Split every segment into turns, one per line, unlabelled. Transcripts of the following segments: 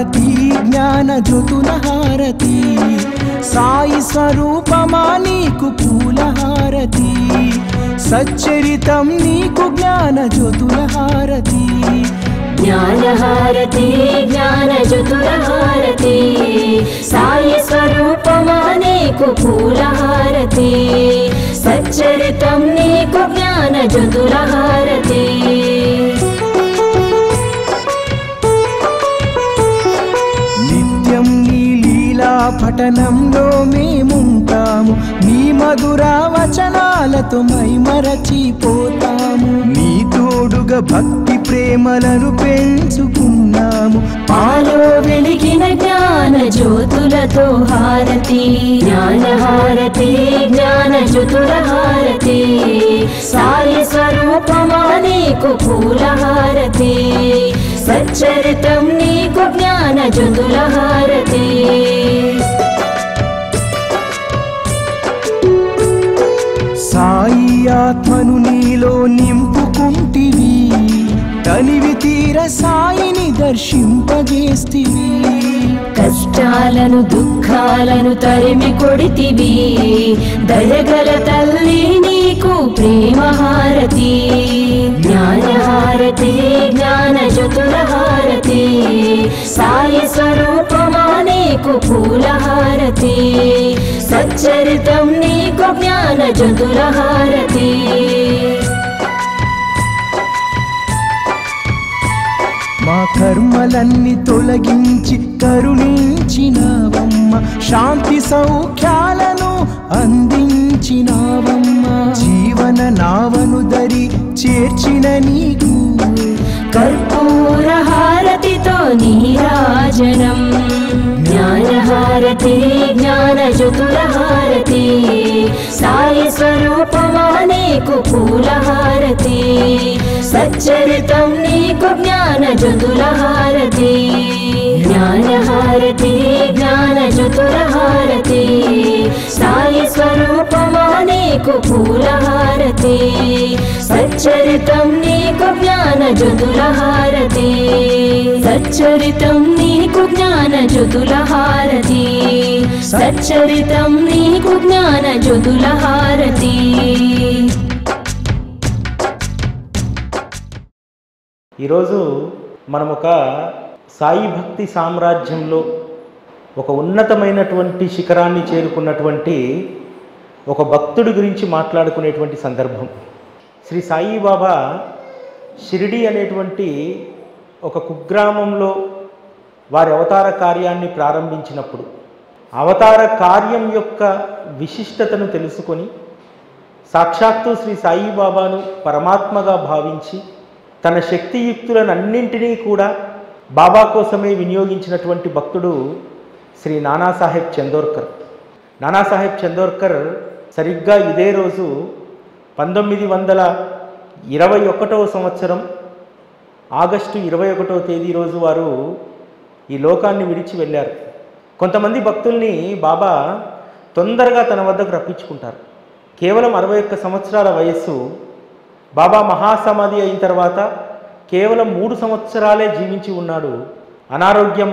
హారతి జ్ఞాన జ్యోతుల హారతి సాయి స్వరూపమా నీకు పూల హారతి సచ్చరితం నీకు జ్ఞాన జ్యోతుల హారతి
జ్ఞానహారతి జ్ఞానజ్యోతులహారతి సాయి స్వరూపమా నీకు పూలహారతి సచ్చరితం నీకు జ్ఞానజ్యోతులహారతి
నిత్యం నీ లీలా పఠనంలో మేముంటాము నీ మధుర వచనాలతో మైమరచిపోతాము నీ తోడుగా భక్తి ప్రేమలను పెంచుకున్నాము
పాలో వెలిగిన జ్ఞాన జ్యోతులతో హారతి జ్ఞానహారతి జ్ఞానజ్యోతులహారతి సాయి స్వరూపమా నీకు పూలహారతి సచ్చరితం నీకు జ్ఞానజ్యోతులహారతి
సాయి ఆత్మను నీలో నింపుకుంటివి తనివి తీర సాయిని దర్శింపజేస్తివి
కష్టాలను దుఃఖాలను తరిమి కొడితివి దయగల తల్లి నీకు ప్రేమహారతి జ్ఞానహారతి జ్ఞానజ్యోతులహారతి సాయి స్వరూపమా నీకు పూలహారతి సచ్చరితం నీకు జ్ఞానజ్యోతులహారతి
మా కర్మలన్నీ తొలగించి కరుణించినావమ్మ శాంతి సౌఖ్యాలను అందించినావమ్మ జీవన నావను దరి చేర్చిన నీకు
కర్పూర హారతితో నీరాజనం జ్ఞానహారతి జ్ఞానజ్యోతులహారతి సాయి స్వరూపమా నీకు పూలహారతి సచ్చరితం నీకు జ్ఞానజ్యోతులహారతి జ్ఞానహారతి జ్ఞానజ్యోతులహారతి సాయి స్వరూపమా నీకు పూలహారతి సచ్చరితం నీకు జ్ఞానజ్యోతులహారతి సచ్చరితం నీకు జ్ఞానజ్యోతులహారతి సచ్చరితం నీకు జ్ఞానజ్యోతులహారతి.
ఈరోజు మనం ఒక సాయి భక్తి సామ్రాజ్యంలో ఒక ఉన్నతమైనటువంటి శిఖరాన్ని చేరుకున్నటువంటి ఒక భక్తుడి గురించి మాట్లాడుకునేటువంటి సందర్భం. శ్రీ సాయిబాబా షిరిడి అనేటువంటి ఒక కుగ్రామంలో వారి అవతార కార్యాన్ని ప్రారంభించినప్పుడు అవతార కార్యం యొక్క విశిష్టతను తెలుసుకొని సాక్షాత్తు శ్రీ సాయిబాబాను పరమాత్మగా భావించి తన శక్తియుక్తులనన్నింటినీ కూడా బాబా కోసమే వినియోగించినటువంటి భక్తుడు శ్రీ నానాసాహెబ్ చందోర్కర్. నానాసాహెబ్ చందోర్కర్ సరిగ్గా ఇదే రోజు 1921వ సంవత్సరం ఆగస్టు 21వ తేదీ రోజు వారు ఈ లోకాన్ని విడిచి వెళ్ళారు. కొంతమంది భక్తుల్ని బాబా తొందరగా తన వద్దకు రప్పించుకుంటారు. కేవలం 61 సంవత్సరాల వయస్సు. బాబా మహాసమాధి అయిన తర్వాత కేవలం 3 సంవత్సరాలే జీవించి ఉన్నాడు. అనారోగ్యం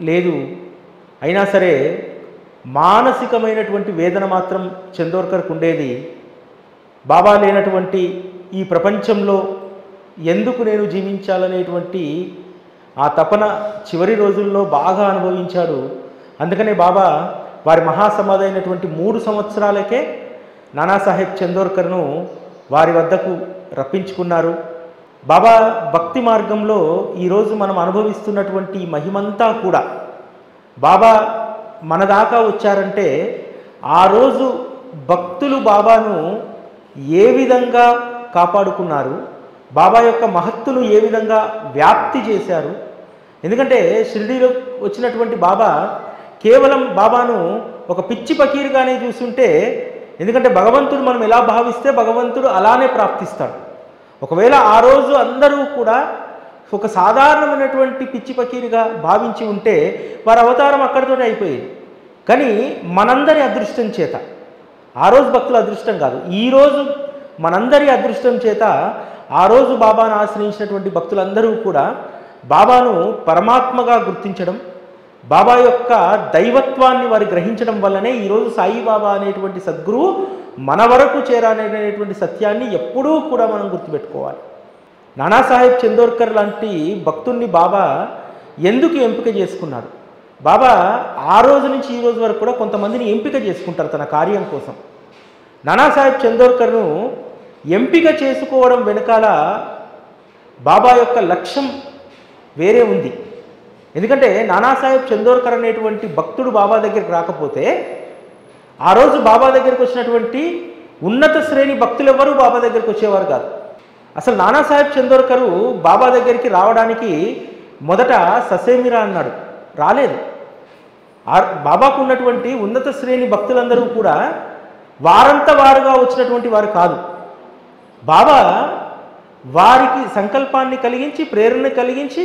లేదు. అయినా సరే మానసికమైనటువంటి వేదన మాత్రం చందోర్కర్కు ఉండేది. బాబా లేనటువంటి ఈ ప్రపంచంలో ఎందుకు నేను జీవించాలనేటువంటి ఆ తపన చివరి రోజుల్లో బాగా అనుభవించాడు. అందుకనే బాబా వారి మహాసమాధి అయినటువంటి 3 సంవత్సరాలకే నానాసాహెబ్ చందోర్కర్ను వారి వద్దకు రప్పించుకున్నారు. బాబా భక్తి మార్గంలో ఈరోజు మనం అనుభవిస్తున్నటువంటి మహిమంతా కూడా బాబా మన దాకా వచ్చారంటే ఆ రోజు భక్తులు బాబాను ఏ విధంగా కాపాడుకున్నారు, బాబా యొక్క మహత్తును ఏ విధంగా వ్యాప్తి చేశారు. ఎందుకంటే షిరిడీలో వచ్చినటువంటి బాబా కేవలం బాబాను ఒక పిచ్చి ఫకీరుగానే చూస్తుంటే, ఎందుకంటే భగవంతుడు మనం ఎలా భావిస్తే భగవంతుడు అలానే ప్రాప్తిస్తాడు. ఒకవేళ ఆ రోజు అందరూ కూడా ఒక సాధారణమైనటువంటి పిచ్చి ఫకీరుగా భావించి ఉంటే వారి అవతారం అక్కడితోనే అయిపోయేది. కానీ మనందరి అదృష్టం చేత, ఆ రోజు భక్తుల అదృష్టం కాదు, ఈరోజు మనందరి అదృష్టం చేత ఆ రోజు బాబాను ఆశ్రయించినటువంటి భక్తులందరూ కూడా బాబాను పరమాత్మగా గుర్తించడం, బాబా యొక్క దైవత్వాన్ని వారు గ్రహించడం వల్లనే ఈరోజు సాయిబాబా అనేటువంటి సద్గురువు మన వరకు చేరాలనేటువంటి సత్యాన్ని ఎప్పుడూ కూడా మనం గుర్తుపెట్టుకోవాలి. నానాసాహెబ్ చందోర్కర్ లాంటి భక్తుల్ని బాబా ఎందుకు ఎంపిక చేసుకున్నాడు? బాబా ఆ రోజు నుంచి ఈ రోజు వరకు కూడా కొంతమందిని ఎంపిక చేసుకుంటారు తన కార్యం కోసం. నానాసాహెబ్ చందోర్కర్ను ఎంపిక చేసుకోవడం వెనకాల బాబా యొక్క లక్ష్యం వేరే ఉంది. ఎందుకంటే నానాసాహెబ్ చందోర్కర్ అనేటువంటి భక్తుడు బాబా దగ్గరికి రాకపోతే ఆ రోజు బాబా దగ్గరికి వచ్చినటువంటి ఉన్నత శ్రేణి భక్తులు ఎవరూ బాబా దగ్గరికి వచ్చేవారు కాదు. అసలు నానాసాహెబ్ చందోర్కరు బాబా దగ్గరికి రావడానికి మొదట ససేమిరా అన్నాడు, రాలేదు. బాబాకు ఉన్నటువంటి ఉన్నత శ్రేణి భక్తులందరూ కూడా వారంత వారుగా వచ్చినటువంటి వారు కాదు. బాబా వారికి సంకల్పాన్ని కలిగించి, ప్రేరణ కలిగించి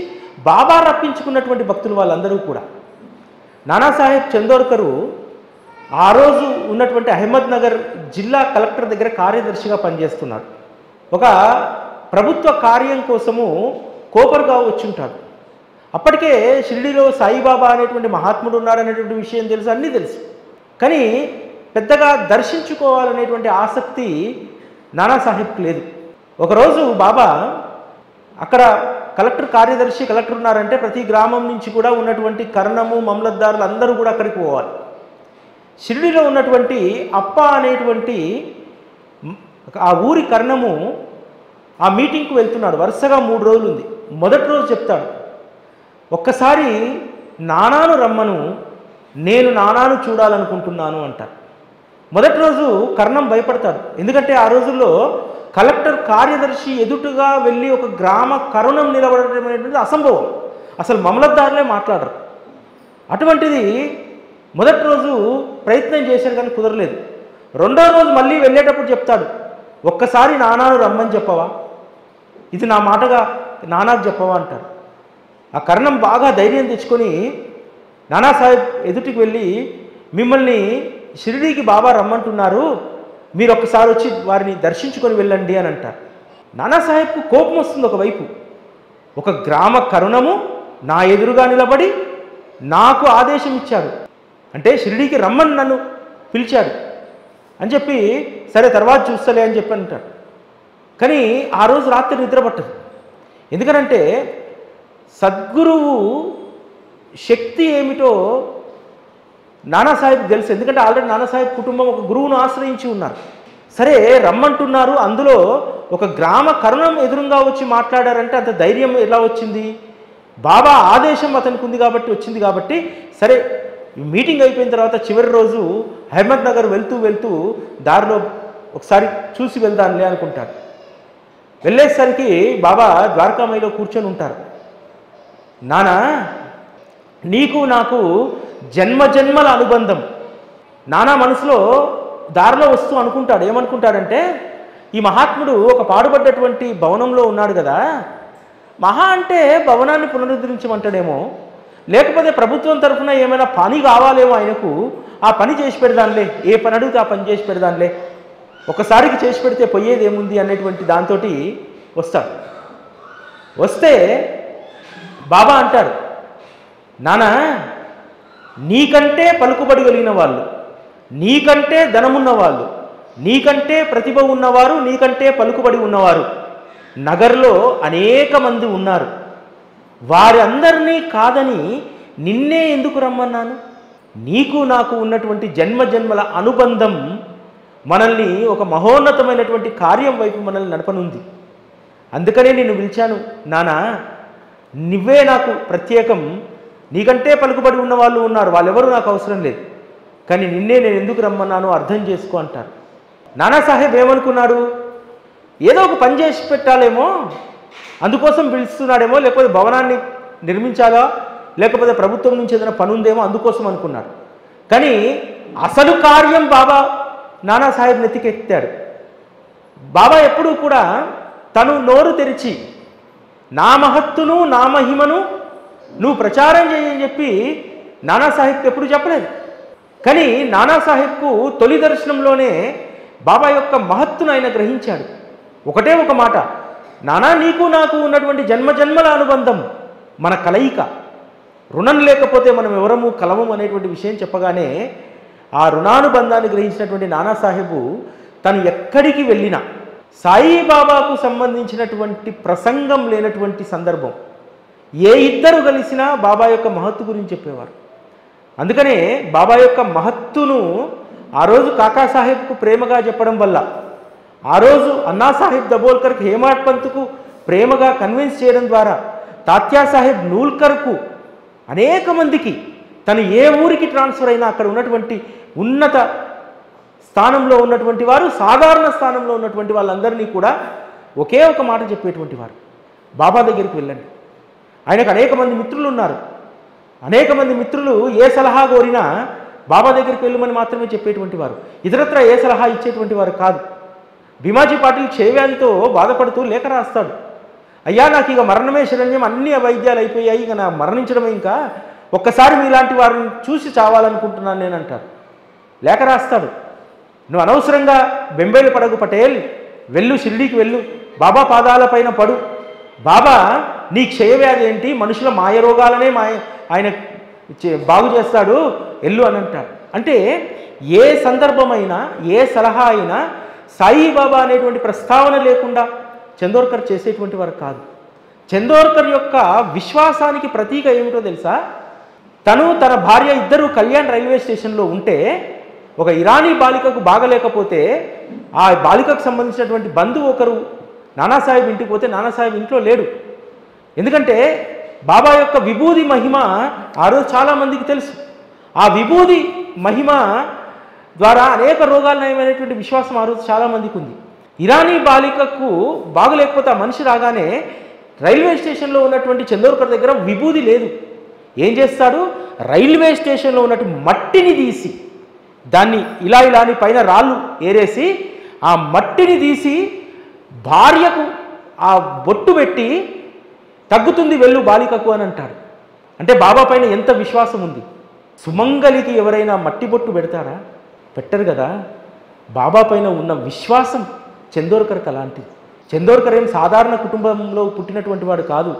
బాబా రప్పించుకున్నటువంటి భక్తులు వాళ్ళందరూ కూడా. నానాసాహెబ్ చందోర్కరు ఆ రోజు ఉన్నటువంటి అహ్మద్ నగర్ జిల్లా కలెక్టర్ దగ్గర కార్యదర్శిగా పనిచేస్తున్నాడు. ఒక ప్రభుత్వ కార్యం కోసము కోపర్గావ్ వచ్చి ఉంటాడు. అప్పటికే షిరిడీలో సాయిబాబా అనేటువంటి మహాత్ముడు ఉన్నాడనేటువంటి విషయం తెలుసు, అన్నీ తెలుసు. కానీ పెద్దగా దర్శించుకోవాలనేటువంటి ఆసక్తి నానాసాహెబ్కి లేదు. ఒకరోజు బాబా అక్కడ కలెక్టర్ ఉన్నారంటే ప్రతి గ్రామం నుంచి కూడా ఉన్నటువంటి కర్ణము మమలద్దారులు అందరూ కూడా అక్కడికి పోవాలి. షిరిడీలో ఉన్నటువంటి అప్ప అనేటువంటి ఆ ఊరి కర్ణము ఆ మీటింగ్కి వెళ్తున్నాడు. వరుసగా 3 రోజులు ఉంది. మొదటి రోజు చెప్తాడు, ఒక్కసారి నానాను రమ్మను, నేను నానాను చూడాలనుకుంటున్నాను అంటారు. మొదటి రోజు కర్ణం భయపడతాడు. ఎందుకంటే ఆ రోజుల్లో కలెక్టర్ కార్యదర్శి ఎదుటుగా వెళ్ళి ఒక గ్రామ కరుణం నిలబడటం అనేటువంటిది అసంభవం. అసలు మమలద్దారులే మాట్లాడరు. అటువంటిది మొదటి రోజు ప్రయత్నం చేశారు కానీ కుదరలేదు. రెండో రోజు మళ్ళీ వెళ్ళేటప్పుడు చెప్తాడు, ఒక్కసారి నానాను రమ్మని చెప్పవా, ఇది నా మాటగా నానాకు చెప్పవా అంటారు. ఆ కర్ణం బాగా ధైర్యం తెచ్చుకొని నానాసాహెబ్ ఎదుటికి వెళ్ళి, మిమ్మల్ని షిరిడీకి బాబా రమ్మంటున్నారు, మీరు ఒక్కసారి వచ్చి వారిని దర్శించుకొని వెళ్ళండి అని అంటారు. నానాసాహెబ్కు కోపం వస్తుంది. ఒకవైపు ఒక గ్రామ కరుణము నా ఎదురుగా నిలబడి నాకు ఆదేశం ఇచ్చాడు, అంటే షిరిడీకి రమ్మని నన్ను పిలిచాడు అని చెప్పి, సరే తర్వాత చూస్తలే అని చెప్పి అంటాడు. కానీ ఆ రోజు రాత్రి నిద్ర పట్టదు. ఎందుకనంటే సద్గురువు శక్తి ఏమిటో నానాసాహెబ్ తెలుసు. ఎందుకంటే ఆల్రెడీ నానాసాహెబ్ కుటుంబం ఒక గురువును ఆశ్రయించి ఉన్నారు. సరే రమ్మంటున్నారు, అందులో ఒక గ్రామ కరుణం ఎదురుగా వచ్చి మాట్లాడారంటే అంత ధైర్యం ఎలా వచ్చింది? బాబా ఆదేశం అతనికి ఉంది కాబట్టి వచ్చింది కాబట్టి, సరే మీటింగ్ అయిపోయిన తర్వాత చివరి రోజు అహ్మద్ నగర్ వెళ్తూ దారిలో ఒకసారి చూసి వెళ్దాంలే అనుకుంటారు. వెళ్ళేసరికి బాబా ద్వారకామాయిలో కూర్చొని ఉంటారు. నానా, నీకు నాకు జన్మజన్మల అనుబంధం. నానా మనసులో దారిలో వస్తూ అనుకుంటాడు, ఏమనుకుంటాడంటే, ఈ మహాత్ముడు ఒక పాడుపడ్డటువంటి భవనంలో ఉన్నాడు కదా, మహా అంటే భవనాన్ని పునరుద్ధరించమంటాడేమో, లేకపోతే ప్రభుత్వం తరఫున ఏమైనా పని కావాలేమో ఆయనకు, ఆ పని చేసి పెడదాంలే, ఏ పని అడిగితే ఆ పని చేసి పెడదాంలే, ఒకసారికి చేసి పెడితే పోయేది ఏముంది అనేటువంటి దాంతో వస్తాడు. వస్తే బాబా అంటారు, నానా, నీకంటే పలుకుబడి కలిగిన వాళ్ళు, నీకంటే ధనమున్న వాళ్ళు, నీకంటే ప్రతిభ ఉన్నవారు, నీకంటే పలుకుబడి ఉన్నవారు నగర్లో అనేక మంది ఉన్నారు. వారి అందరినీ కాదని నిన్నే ఎందుకు రమ్మన్నాను? నీకు నాకు ఉన్నటువంటి జన్మజన్మల అనుబంధం మనల్ని ఒక మహోన్నతమైనటువంటి కార్యం వైపు మనల్ని నడపనుంది. అందుకనే నేను పిలిచాను. నానా, నువ్వే నాకు ప్రత్యేకం, నీకంటే పలుకుబడి ఉన్న వాళ్ళు ఉన్నారు, వాళ్ళెవరూ నాకు అవసరం లేదు, కానీ నిన్నే నేను ఎందుకు రమ్మన్నానో అర్థం చేసుకో అంటారు. నానాసాహెబ్ ఏమనుకున్నాడు? ఏదో ఒక పని చేసి పెట్టాలేమో, అందుకోసం పిలుస్తున్నాడేమో, లేకపోతే భవనాన్ని నిర్మించాలా, లేకపోతే ప్రభుత్వం నుంచి ఏదైనా పని ఉందేమో అందుకోసం అనుకున్నాడు. కానీ అసలు కార్యం బాబా నానాసాహెబ్ నెత్తికెత్తాడు. బాబా ఎప్పుడూ కూడా తను నోరు తెరిచి నా మహత్తును నా మహిమను నువ్వు ప్రచారం చేయని చెప్పి నానాసాహెబ్కి ఎప్పుడు చెప్పలేదు. కానీ నానాసాహెబ్కు తొలి దర్శనంలోనే బాబా యొక్క మహత్తును ఆయన గ్రహించాడు. ఒకటే ఒక మాట, నానా, నీకు నాకు ఉన్నటువంటి జన్మజన్మల అనుబంధం, మన కలయిక. రుణం లేకపోతే మనం ఎవరము కలవము అనేటువంటి విషయం చెప్పగానే ఆ రుణానుబంధాన్ని గ్రహించినటువంటి నానాసాహెబు తను ఎక్కడికి వెళ్ళినా సాయిబాబాకు సంబంధించినటువంటి ప్రసంగం లేనటువంటి సందర్భం, ఏ ఇద్దరు కలిసినా బాబా యొక్క మహత్తు గురించి చెప్పేవారు. అందుకనే బాబా యొక్క మహత్తును ఆ రోజు కాకాసాహెబ్కు ప్రేమగా చెప్పడం వల్ల, ఆ రోజు అన్నాసాహెబ్ దబోల్కర్కి, హేమాడ్ పంత్కు ప్రేమగా కన్విన్స్ చేయడం ద్వారా, తాత్యాసాహెబ్ నూల్కర్కు, అనేక మందికి తను ఏ ఊరికి ట్రాన్స్ఫర్ అయినా అక్కడ ఉన్నటువంటి ఉన్నత స్థానంలో ఉన్నటువంటి వారు, సాధారణ స్థానంలో ఉన్నటువంటి వాళ్ళందరినీ కూడా ఒకే ఒక మాట చెప్పేటువంటి వారు, బాబా దగ్గరికి వెళ్ళండి. ఆయనకు అనేక మంది మిత్రులు ఉన్నారు. అనేక మంది మిత్రులు ఏ సలహా కోరినా బాబా దగ్గరికి వెళ్ళమని మాత్రమే చెప్పేటువంటి వారు, ఇతరత్ర ఏ సలహా ఇచ్చేటువంటి వారు కాదు. భీమాజీ పాటిల్ క్షయవ్యాధితో బాధపడుతూ లేఖ రాస్తాడు, అయ్యా నాకు ఇక మరణమే శరణ్యం, అన్ని వైద్యాలు అయిపోయాయి, ఇక నా మరణించడమే, ఇంకా ఒక్కసారి మీలాంటి వారిని చూసి చావాలనుకుంటున్నాను నేను అంటారు. లేఖ రాస్తాడు, నువ్వు అనవసరంగా బెంబేలు పడగు పటేల్, వెళ్ళు షిరిడీకి వెళ్ళు, బాబా పాదాలపైన పడు, బాబా నీ క్షయవ్యాధి ఏంటి, మనుషుల మాయరోగాలనే ఆయన బాగు చేస్తాడు, వెళ్ళు అని అంటాడు. అంటే ఏ సందర్భమైనా, ఏ సలహా అయినా సాయిబాబా అనేటువంటి ప్రస్తావన లేకుండా చందోర్కర్ చేసేటువంటి వారు కాదు. చందోర్కర్ యొక్క విశ్వాసానికి ప్రతీక ఏమిటో తెలుసా? తను తన భార్య ఇద్దరు కళ్యాణ్ రైల్వే స్టేషన్లో ఉంటే ఒక ఇరానీ బాలికకు బాగలేకపోతే ఆ బాలికకు సంబంధించినటువంటి బంధువు ఒకరు నానాసాహెబ్ ఇంటికి పోతే నానాసాహెబ్ ఇంట్లో లేడు. ఎందుకంటే బాబా యొక్క విభూది మహిమ ఆ రోజు చాలామందికి తెలుసు. ఆ విభూది మహిమ ద్వారా అనేక రోగాలు నయమైనటువంటి విశ్వాసం ఆ రోజు చాలామందికి ఉంది. ఇరానీ బాలికకు బాగలేకపోతే ఆ మనిషి రాగానే రైల్వే స్టేషన్లో ఉన్నటువంటి చందోర్కర్ దగ్గర విభూది లేదు. ఏం చేస్తాడు? రైల్వే స్టేషన్లో ఉన్నటువంటి మట్టిని తీసి, దాన్ని ఇలా ఇలా అని పైన రాళ్ళు ఏరేసి ఆ మట్టిని తీసి భార్యకు ఆ బొట్టు పెట్టి తగ్గుతుంది వెళ్ళు బాలికకు అని అంటాడు. అంటే బాబా పైన ఎంత విశ్వాసం ఉంది. సుమంగలికి ఎవరైనా మట్టి బొట్టు పెడతారా? పెట్టరు కదా. బాబా పైన ఉన్న విశ్వాసం చందోర్కర్కి అలాంటిది. చందోర్కర్ ఏం సాధారణ కుటుంబంలో పుట్టినటువంటి వాడు కాదు,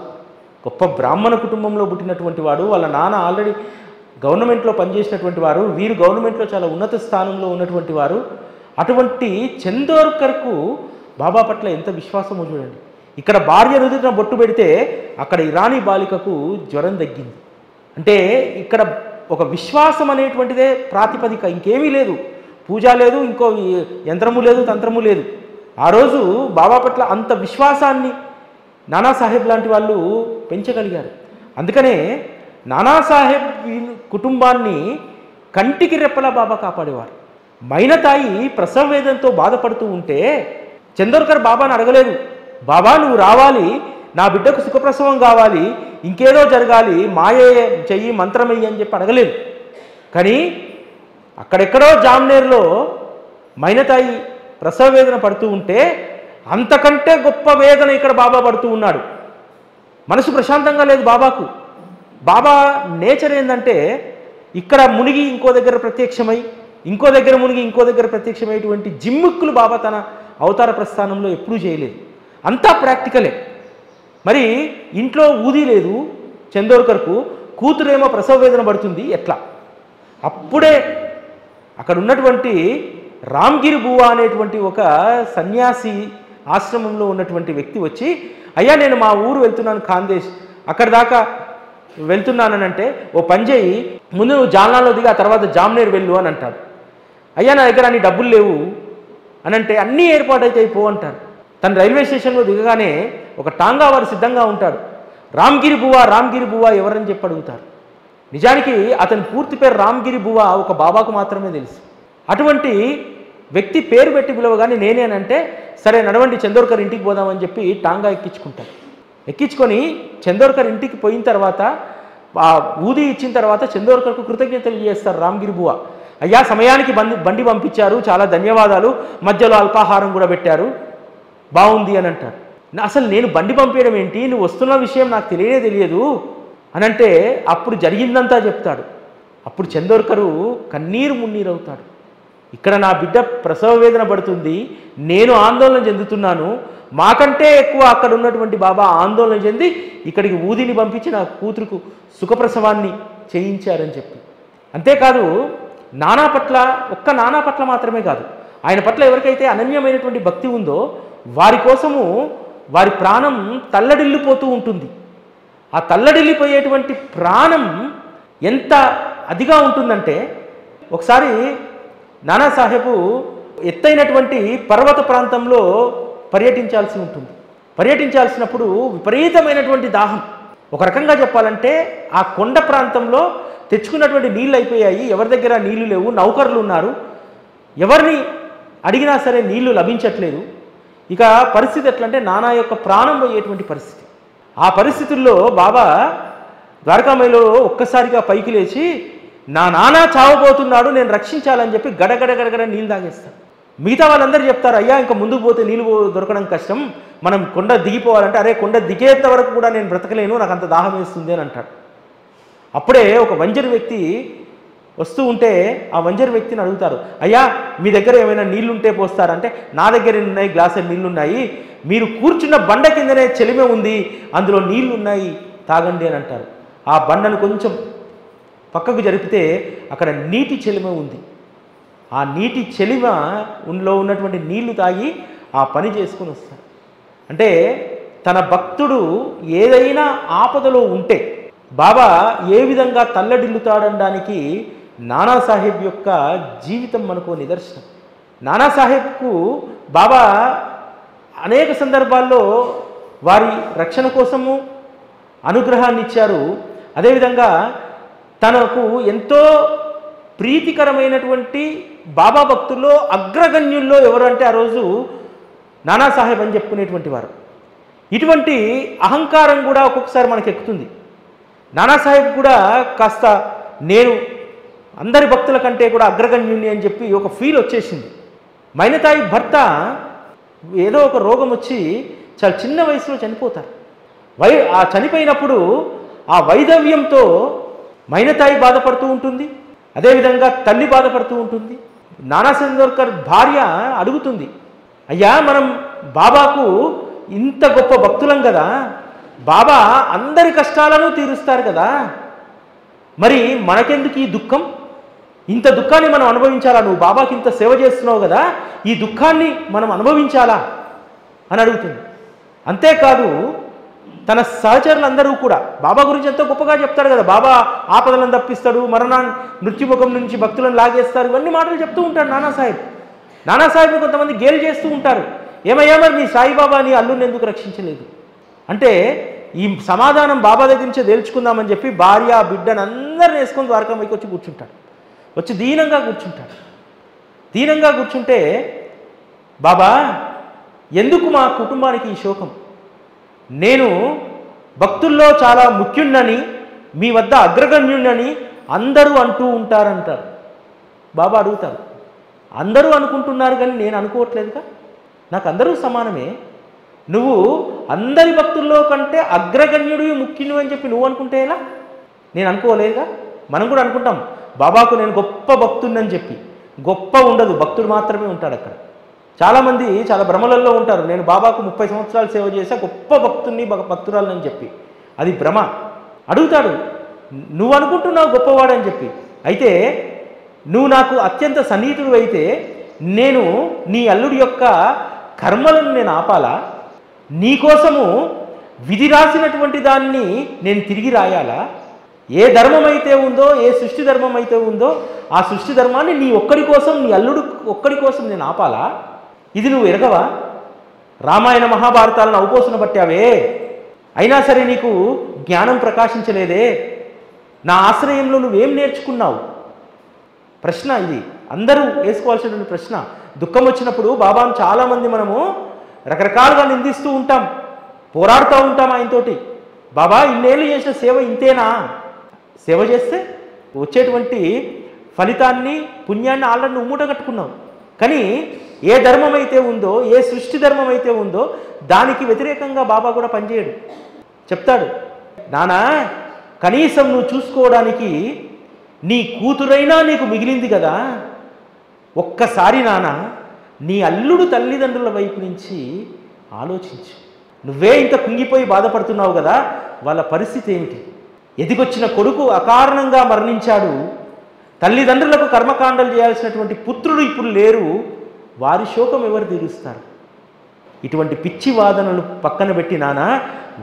గొప్ప బ్రాహ్మణ కుటుంబంలో పుట్టినటువంటి వాడు. వాళ్ళ నాన్న ఆల్రెడీ గవర్నమెంట్లో పనిచేసినటువంటి వారు, వీరు గవర్నమెంట్లో చాలా ఉన్నత స్థానంలో ఉన్నటువంటి వారు. అటువంటి చందోర్కర్కు బాబా పట్ల ఎంత విశ్వాసమో చూడండి. ఇక్కడ భార్య నుదుటిన బొట్టు పెడితే అక్కడ ఇరానీ బాలికకు జ్వరం తగ్గింది. అంటే ఇక్కడ ఒక విశ్వాసం అనేటువంటిదే ప్రాతిపదిక, ఇంకేమీ లేదు. పూజ లేదు, ఇంకో యంత్రము లేదు, తంత్రము లేదు. ఆ రోజు బాబా పట్ల అంత విశ్వాసాన్ని నానాసాహెబ్ లాంటి వాళ్ళు పెంచగలిగారు. అందుకనే నానాసాహెబ్ కుటుంబాన్ని కంటికి రెప్పలా బాబా కాపాడేవారు. మైనతాయి ప్రసవ వేదనతో బాధపడుతూ ఉంటే చందోర్కర్ బాబాను అడగలేదు, బాబా నువ్వు రావాలి, నా బిడ్డకు సుఖప్రసవం కావాలి, ఇంకేదో జరగాలి, మాయే చెయ్యి మంత్రమయ్యి అని చెప్పి అడగలేదు. కానీ అక్కడెక్కడో జామ్నేర్లో మైనతాయి ప్రసవ వేదన పడుతూ ఉంటే అంతకంటే గొప్ప వేదన ఇక్కడ బాబా పడుతూ ఉన్నాడు. మనసు ప్రశాంతంగా లేదు బాబాకు. బాబా నేచర్ ఏంటంటే ఇక్కడ మునిగి ఇంకో దగ్గర ప్రత్యక్షమై, ఇంకో దగ్గర మునిగి ఇంకో దగ్గర ప్రత్యక్షమయ్యేటువంటి జిమ్ముక్కులు బాబా తన అవతార ప్రస్థానంలో ఎప్పుడూ చేయలేదు. అంతా ప్రాక్టికలే. మరి ఇంట్లో ఊది లేదు చందోర్కర్కు, కూతురేమో ప్రసవ వేదన పడుతుంది, ఎట్లా? అప్పుడే అక్కడ ఉన్నటువంటి రామ్గిరి బువా అనేటువంటి ఒక సన్యాసి ఆశ్రమంలో ఉన్నటువంటి వ్యక్తి వచ్చి, అయ్యా నేను మా ఊరు వెళ్తున్నాను ఖాందేశ్, అక్కడి దాకా వెళ్తున్నానంటే ఓ పని చేయి, ముందు నువ్వు జాల్నాలో దిగి ఆ తర్వాత జామ్నేర్ వెళ్ళు అని అంటాడు. అయ్యా నా దగ్గర అన్ని డబ్బులు లేవు అని అంటే అన్నీ ఏర్పాటు అయితే పో అంటారు. తను రైల్వే స్టేషన్లో దిగగానే ఒక టాంగా వారు సిద్ధంగా ఉంటాడు. రామ్గిరి బువా ఎవరని చెప్పి అడుగుతారు. నిజానికి అతని పూర్తి పేరు రామ్గిరి బువా ఒక బాబాకు మాత్రమే తెలుసు. అటువంటి వ్యక్తి పేరు పెట్టి పిలవగానే నేనే అని అంటే, సరే నడవండి చందోర్కర్ ఇంటికి పోదామని చెప్పి టాంగా ఎక్కించుకుంటారు. ఎక్కించుకొని చందోర్కర్ ఇంటికి పోయిన తర్వాత ఆ ఊది ఇచ్చిన తర్వాత చందోర్కర్కు కృతజ్ఞతలు చేస్తారు రామ్గిరి బువా. అయ్యా సమయానికి బండి పంపించారు, చాలా ధన్యవాదాలు, మధ్యలో అల్పాహారం కూడా పెట్టారు, బాగుంది అని అంటారు. అసలు నేను బండి పంపించడం ఏంటి, నువ్వు వస్తున్న విషయం నాకు తెలియదు అని అంటే అప్పుడు జరిగిందంతా చెప్తాడు. అప్పుడు చందోర్కరు కన్నీరు మున్నీరు అవుతాడు. ఇక్కడ నా బిడ్డ ప్రసవ వేదన పడుతుంది, నేను ఆందోళన చెందుతున్నాను, మాకంటే ఎక్కువ అక్కడ ఉన్నటువంటి బాబా ఆందోళన చెంది ఇక్కడికి ఊదిని పంపించి నా కూతురుకు సుఖప్రసవాన్ని చేయించారని చెప్పి. అంతేకాదు నానా పట్ల, ఒక్క నానా పట్ల మాత్రమే కాదు, ఆయన పట్ల ఎవరికైతే అనన్యమైనటువంటి భక్తి ఉందో వారి కోసము వారి ప్రాణం తల్లడిల్లిపోతూ ఉంటుంది. ఆ తల్లడిల్లిపోయేటువంటి ప్రాణం ఎంత అదిగా ఉంటుందంటే, ఒకసారి నానాసాహెబు ఎత్తైనటువంటి పర్వత ప్రాంతంలో పర్యటించాల్సి ఉంటుంది. పర్యటించాల్సినప్పుడు విపరీతమైనటువంటి దాహం. ఒక రకంగా చెప్పాలంటే ఆ కొండ ప్రాంతంలో తెచ్చుకున్నటువంటి నీళ్ళు అయిపోయాయి, ఎవరి దగ్గర నీళ్లు లేవు, నౌకర్లు ఉన్నారు, ఎవరిని అడిగినా సరే నీళ్లు లభించట్లేదు. ఇక పరిస్థితి ఎట్లంటే నానా యొక్క ప్రాణం పోయేటువంటి పరిస్థితి. ఆ పరిస్థితుల్లో బాబా ద్వారకామాయిలో ఒక్కసారిగా పైకి లేచి, నా నానా చావబోతున్నాడు, నేను రక్షించాలని చెప్పి గడగడ నీళ్ళు తాగేస్తాడు. మిగతా వాళ్ళందరూ చెప్తారు, అయ్యా ఇంకా ముందుకు పోతే నీళ్ళు దొరకడం కష్టం, మనం కొండ దిగిపోవాలంటే, అరే కొండ దిగేంత వరకు కూడా నేను బ్రతకలేను, నాకు అంత దాహం వేస్తుంది అని అంటాడు. అప్పుడే ఒక వంజర్ వ్యక్తి వస్తూ ఉంటే ఆ వంజర్ వ్యక్తిని అడుగుతారు, అయ్యా మీ దగ్గర ఏమైనా నీళ్లుంటే పోస్తారంటే, నా దగ్గర ఉన్నాయి, గ్లాసు నీళ్లున్నాయి, మీరు కూర్చున్న బండ కిందనే చెలిమే ఉంది, అందులో నీళ్లు ఉన్నాయి, తాగండి అని అంటారు. ఆ బండను కొంచెం పక్కకు జరిపితే అక్కడ నీటి చెలిమ ఉంది. ఆ నీటి చెలిమలో ఉన్నటువంటి నీళ్లు తాగి ఆ పని చేసుకుని వస్తారు. అంటే తన భక్తుడు ఏదైనా ఆపదలో ఉంటే బాబా ఏ విధంగా తల్లడిల్లుతాడనడానికి నానాసాహెబ్ యొక్క జీవితం మనకు నిదర్శనం. నానాసాహెబ్కు బాబా అనేక సందర్భాల్లో వారి రక్షణ కోసము అనుగ్రహాన్ని ఇచ్చారు. అదేవిధంగా తనకు ఎంతో ప్రీతికరమైనటువంటి బాబా భక్తుల్లో అగ్రగణ్యుల్లో ఎవరు అంటే ఆ రోజు నానాసాహెబ్ అని చెప్పుకునేటువంటి వారు. ఇటువంటి అహంకారం కూడా ఒక్కొక్కసారి మనకు ఎక్కుతుంది. నానాసాహెబ్ కూడా కాస్త నేను అందరి భక్తుల కంటే కూడా అగ్రగణ్యుని అని చెప్పి ఒక ఫీల్ వచ్చేసింది. మైనతాయి భర్త ఏదో ఒక రోగం వచ్చి చాలా చిన్న వయసులో చనిపోతారు. ఆ చనిపోయినప్పుడు ఆ వైధవ్యంతో మైనతాయి బాధపడుతూ ఉంటుంది, అదేవిధంగా తల్లి బాధపడుతూ ఉంటుంది. నానా చందోర్కర్ భార్య అడుగుతుంది, అయ్యా మనం బాబాకు ఇంత గొప్ప భక్తులం కదా, బాబా అందరి కష్టాలను తీరుస్తారు కదా, మరి మనకెందుకు ఈ దుఃఖం, ఇంత దుఃఖాన్ని మనం అనుభవించాలా, నువ్వు బాబాకి ఇంత సేవ చేస్తున్నావు కదా, ఈ దుఃఖాన్ని మనం అనుభవించాలా అని అడుగుతుంది. అంతేకాదు తన సహచరులందరూ కూడా బాబా గురించి ఎంతో గొప్పగా చెప్తాడు కదా, బాబా ఆపదలను తప్పిస్తాడు, మృత్యుముఖం నుంచి భక్తులను లాగేస్తారు, ఇవన్నీ మాటలు చెప్తూ ఉంటాడు నానాసాహెబ్. నానాసాహెబ్ని కొంతమంది గేలి చేస్తూ ఉంటారు, ఏమయ్యా మరి నీ సాయిబాబా నీ అల్లుని ఎందుకు రక్షించలేదు అంటే, ఈ సమాధానం బాబా దగ్గర నుంచే తేల్చుకుందామని చెప్పి భార్య బిడ్డను అందరిని వేసుకొని ద్వారకామాయికి వచ్చి కూర్చుంటాడు. వచ్చి దీనంగా కూర్చుంటాడు. దీనంగా కూర్చుంటే, బాబా ఎందుకు మా కుటుంబానికి ఈ శోకం, నేను భక్తుల్లో చాలా ముఖ్యుణ్ణని, మీ వద్ద అగ్రగణ్యుణ్ణని అందరూ అంటూ ఉంటారంటారు. బాబా అడుగుతారు, అందరూ అనుకుంటున్నారు కానీ నేను అనుకోవట్లేదుగా, నాకు అందరూ సమానమే, నువ్వు అందరి భక్తుల్లో కంటే అగ్రగణ్యుడివి ముఖ్యుడు అని చెప్పి నువ్వు అనుకుంటే ఎలా, నేను అనుకోలేదుగా. మనం కూడా అనుకుంటాం బాబాకు నేను గొప్ప భక్తుడిని చెప్పి, గొప్ప ఉండదు, భక్తుడు మాత్రమే ఉంటాడు అక్కడ. చాలామంది చాలా భ్రమలలో ఉంటారు, నేను బాబాకు 30 సంవత్సరాలు సేవ చేసా, గొప్ప భక్తుడిని భక్తురాలని చెప్పి, అది భ్రమ. అడుగుతాడు, నువ్వు అనుకుంటున్నావు గొప్పవాడని చెప్పి, అయితే నువ్వు నాకు అత్యంత సన్నిహితుడు అయితే నేను నీ అల్లుడి యొక్క కర్మలను నేను ఆపాలా, నీకోసము విధి రాసినటువంటి దాన్ని నేను తిరిగి రాయాలా, ఏ ధర్మం అయితే ఉందో, ఏ సృష్టి ధర్మం అయితే ఉందో ఆ సృష్టి ధర్మాన్ని నీ ఒక్కడి కోసం, నీ అల్లుడు ఒక్కడి కోసం నేను ఆపాలా, ఇది నువ్వు ఎరగవా, రామాయణ మహాభారతాలను అవపోసన పట్టావే, అయినా సరే నీకు జ్ఞానం ప్రకాశించలేదే, నా ఆశ్రయంలో నువ్వేం నేర్చుకున్నావు. ప్రశ్న ఇది అందరూ వేసుకోవాల్సినటువంటి ప్రశ్న. దుఃఖం వచ్చినప్పుడు బాబాను చాలామంది మనము రకరకాలుగా నిందిస్తూ ఉంటాం, పోరాడుతూ ఉంటాం ఆయనతోటి. బాబా ఇన్నేళ్ళు చేసిన సేవ ఇంతేనా, సేవ చేస్తే వచ్చేటువంటి ఫలితాన్ని పుణ్యాన్ని ఆల్రెడీ నువ్వు మూట కట్టుకున్నావు, కానీ ఏ ధర్మం అయితే ఉందో, ఏ సృష్టి ధర్మం అయితే ఉందో దానికి వ్యతిరేకంగా బాబా కూడా పనిచేయడు. చెప్తాడు, నానా కనీసం నువ్వు చూసుకోవడానికి నీ కూతురైనా నీకు మిగిలింది కదా, ఒక్కసారి నాన్న నీ అల్లుడు తల్లిదండ్రుల వైపు నుంచి ఆలోచించు. నువ్వే ఇంత కుంగిపోయి బాధపడుతున్నావు కదా, వాళ్ళ పరిస్థితి ఏమిటి? ఎదిగొచ్చిన కొడుకు అకారణంగా మరణించాడు, తల్లిదండ్రులకు కర్మకాండలు చేయాల్సినటువంటి పుత్రుడు ఇప్పుడు లేరు, వారి శోకం ఎవరు తీరుస్తారు? ఇటువంటి పిచ్చి వాదనలు పక్కన పెట్టి నాన్న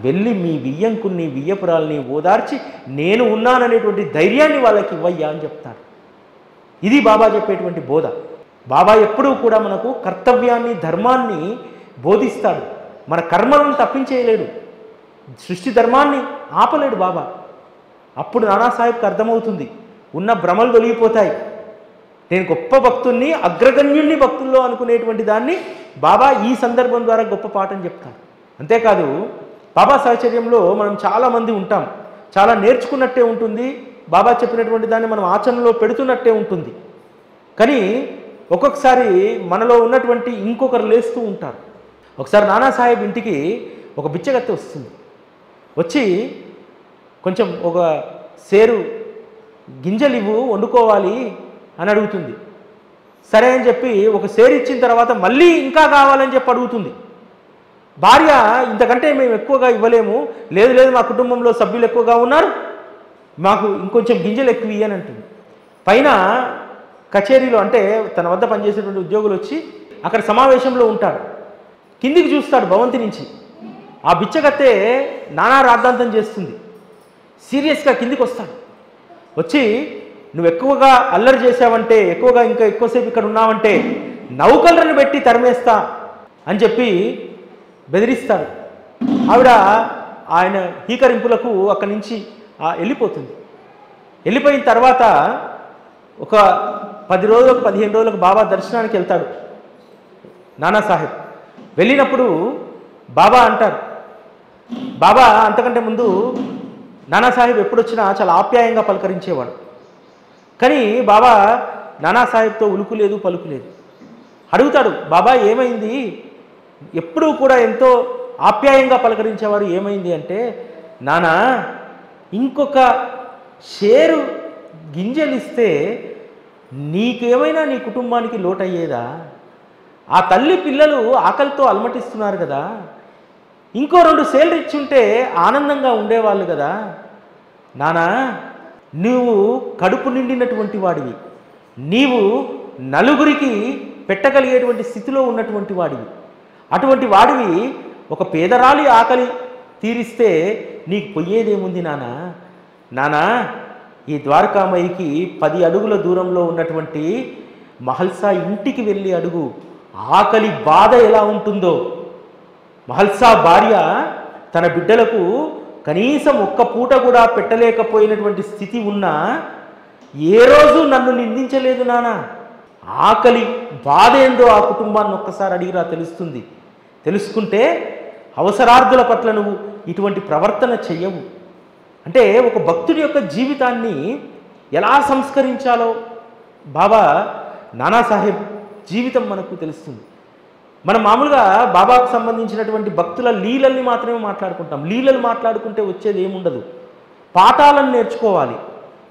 వెళ్ళి మీ వియ్యంకుని వియ్యపురాల్ని ఓదార్చి నేను ఉన్నాననేటువంటి ధైర్యాన్ని వాళ్ళకి ఇవ్వయ్యా అని చెప్తారు. ఇది బాబా చెప్పేటువంటి బోధ. బాబా ఎప్పుడూ కూడా మనకు కర్తవ్యాన్ని ధర్మాన్ని బోధిస్తాడు. మన కర్మలను తప్పించేయలేడు, సృష్టి ధర్మాన్ని ఆపలేడు బాబా. అప్పుడు నానాసాహెబ్కి అర్థమవుతుంది, ఉన్న భ్రమలు తొలగిపోతాయి. నేను గొప్ప భక్తుణ్ణి, అగ్రగణ్యుణ్ణి భక్తుల్లో అనుకునేటువంటి దాన్ని బాబా ఈ సందర్భం ద్వారా గొప్ప పాఠం చెప్తారు. అంతేకాదు బాబా సాహచర్యంలో మనం చాలామంది ఉంటాం, చాలా నేర్చుకున్నట్టే ఉంటుంది, బాబా చెప్పినటువంటి దాన్ని మనం ఆచరణలో పెడుతున్నట్టే ఉంటుంది. కానీ ఒక్కొక్కసారి మనలో ఉన్నటువంటి ఇంకొకరు లేస్తూ ఉంటారు. ఒకసారి నానాసాహెబ్ ఇంటికి ఒక బిచ్చగత్తె వస్తుంది. వచ్చి కొంచెం ఒక సేరు గింజలు ఇవ్వు వండుకోవాలి అని అడుగుతుంది. సరే అని చెప్పి ఒక సేరు ఇచ్చిన తర్వాత మళ్ళీ ఇంకా కావాలని చెప్పి అడుగుతుంది. భార్య ఇంతకంటే మేము ఎక్కువగా ఇవ్వలేము, లేదు లేదు మా కుటుంబంలో సభ్యులు ఎక్కువగా ఉన్నారు, మాకు ఇంకొంచెం గింజలు ఎక్కువ ఇయ్యని అంటుంది. పైన కచేరీలో అంటే తన వద్ద పనిచేసేటువంటి ఉద్యోగులు వచ్చి అక్కడ సమావేశంలో ఉంటాడు. కిందికి చూస్తాడు భవంతి నుంచి. ఆ బిచ్చగత్తె నానా రాద్ధాంతం చేస్తుంది. సీరియస్గా కిందికి వస్తాడు. వచ్చి నువ్వు ఎక్కువగా అల్లరి చేసావంటే, ఎక్కువగా ఇంకా ఎక్కువసేపు ఇక్కడ ఉన్నావంటే నౌకలను పెట్టి తరిమేస్తా అని చెప్పి బెదిరిస్తాడు. ఆవిడ ఆయన హీకరింపులకు అక్కడి నుంచి వెళ్ళిపోతుంది. వెళ్ళిపోయిన తర్వాత ఒక 10 రోజులకు 15 రోజులకు బాబా దర్శనానికి వెళ్తాడు నానాసాహెబ్. వెళ్ళినప్పుడు బాబా అంటారు, బాబా అంతకంటే ముందు నానాసాహెబ్ ఎప్పుడొచ్చినా చాలా ఆప్యాయంగా పలకరించేవాడు. కానీ బాబా నానాసాహెబ్తో ఉలుకులేదు పలుకులేదు. అడుగుతాడు, బాబా ఏమైంది? ఎప్పుడూ కూడా ఎంతో ఆప్యాయంగా పలకరించేవారు, ఏమైంది అంటే, నానా ఇంకొక షేరు గింజలిస్తే నీకేమైనా నీ కుటుంబానికి లోటయ్యేదా? ఆ తల్లి పిల్లలు ఆకలితో అలమటిస్తున్నారు కదా, ఇంకో 2 సేర్లు ఇచ్చుంటే ఆనందంగా ఉండేవాళ్ళు కదా. నానా నువ్వు కడుపు నిండినటువంటి వాడివి, నీవు నలుగురికి పెట్టగలిగేటువంటి స్థితిలో ఉన్నటువంటి వాడివి. అటువంటి వాడివి ఒక పేదరాలి ఆకలి తీరిస్తే నీకు పోయేదేముంది నానా? నానా ఈ ద్వారకామయికి 10 అడుగుల దూరంలో ఉన్నటువంటి మహల్సా ఇంటికి వెళ్ళి అడుగు, ఆకలి బాధ ఎలా ఉంటుందో. మహల్సా భార్య తన బిడ్డలకు కనీసం ఒక్క పూట కూడా పెట్టలేకపోయినటువంటి స్థితి ఉన్నా ఏ రోజు నన్ను నిందించలేదు నాన్న. ఆకలి బాధ ఏందో ఆ కుటుంబాన్ని ఒక్కసారి అడిగిరా తెలుస్తుంది. తెలుసుకుంటే అవసరార్థుల పట్ల నువ్వు ఇటువంటి ప్రవర్తన చెయ్యవు. అంటే ఒక భక్తుడి యొక్క జీవితాన్ని ఎలా సంస్కరించాలో బాబా నానాసాహెబ్ జీవితం మనకు తెలుస్తుంది. మనం మామూలుగా బాబాకు సంబంధించినటువంటి భక్తుల లీలల్ని మాత్రమే మాట్లాడుకుంటాం. లీలలు మాట్లాడుకుంటే వచ్చేది ఏముండదు, పాఠాలను నేర్చుకోవాలి.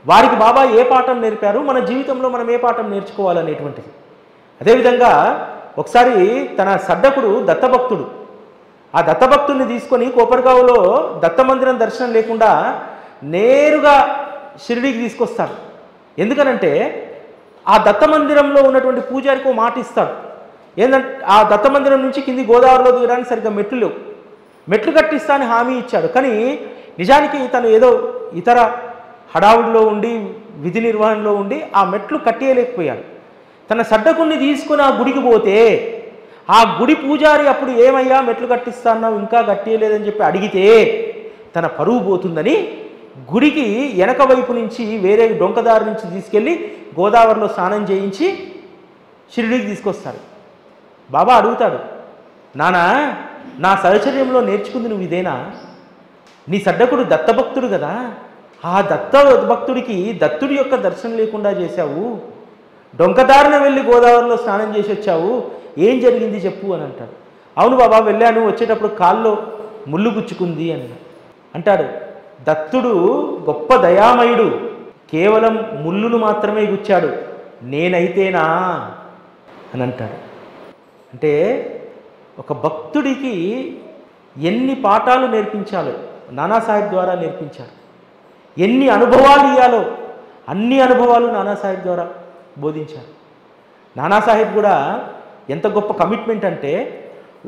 వారికి బాబా ఏ పాఠం నేర్పారు, మన జీవితంలో మనం ఏ పాఠం నేర్చుకోవాలనేటువంటిది. అదేవిధంగా ఒకసారి తన సడ్డకుడు దత్తభక్తుడు, ఆ దత్తభక్తుడిని తీసుకొని కోపర్గావ్లో దత్తమందిరం దర్శనం లేకుండా నేరుగా షిరిడీకి తీసుకొస్తాడు. ఎందుకనంటే ఆ దత్తమందిరంలో ఉన్నటువంటి పూజారికి ఒక మాట ఇస్తాడు. ఏంటంటే ఆ దత్తమందిరం నుంచి కింది గోదావరిలో దిగడానికి సరిగ్గా మెట్లు లేవు, మెట్లు కట్టిస్తా అని హామీ ఇచ్చాడు. కానీ నిజానికి తను ఏదో ఇతర హడావుడిలో ఉండి విధి నిర్వహణలో ఉండి ఆ మెట్లు కట్టేయలేకపోయాడు. తన సడ్డకుణ్ణి తీసుకుని ఆ గుడికి పోతే ఆ గుడి పూజారి అప్పుడు ఏమయ్యా మెట్లు కట్టిస్తాన్నావు ఇంకా కట్టేయలేదని చెప్పి అడిగితే తన పరువు పోతుందని గుడికి వెనక వైపు నుంచి వేరే డొంకదారి నుంచి తీసుకెళ్ళి గోదావరిలో స్నానం చేయించి షిరిడీకి తీసుకొస్తారు. బాబా అడుగుతాడు, నానా నా సహచర్యంలో నేర్చుకుంది నువ్వు ఇదేనా? నీ సడ్డకుడు దత్తభక్తుడు కదా, ఆ దత్తభక్తుడికి దత్తుడి యొక్క దర్శనం లేకుండా చేశావు, డొంకదారిన వెళ్ళి గోదావరిలో స్నానం చేసి వచ్చావు, ఏం జరిగింది చెప్పు అని అంటాడు. అవును బాబా వెళ్ళాను, వచ్చేటప్పుడు కాల్లో ముళ్ళు గుచ్చుకుంది అని అంటాడు. దత్తుడు గొప్ప దయామయుడు, కేవలం ముళ్ళును మాత్రమే గుచ్చాడు, నేనైతేనా అని అంటాడు. అంటే ఒక భక్తుడికి ఎన్ని పాఠాలు నేర్పించాలో నానాసాహెబ్ ద్వారా నేర్పించారు, ఎన్ని అనుభవాలు ఇవ్వాలో అన్ని అనుభవాలు నానాసాహెబ్ ద్వారా బోధించారు. నానాసాహెబ్ కూడా ఎంత గొప్ప కమిట్మెంట్ అంటే,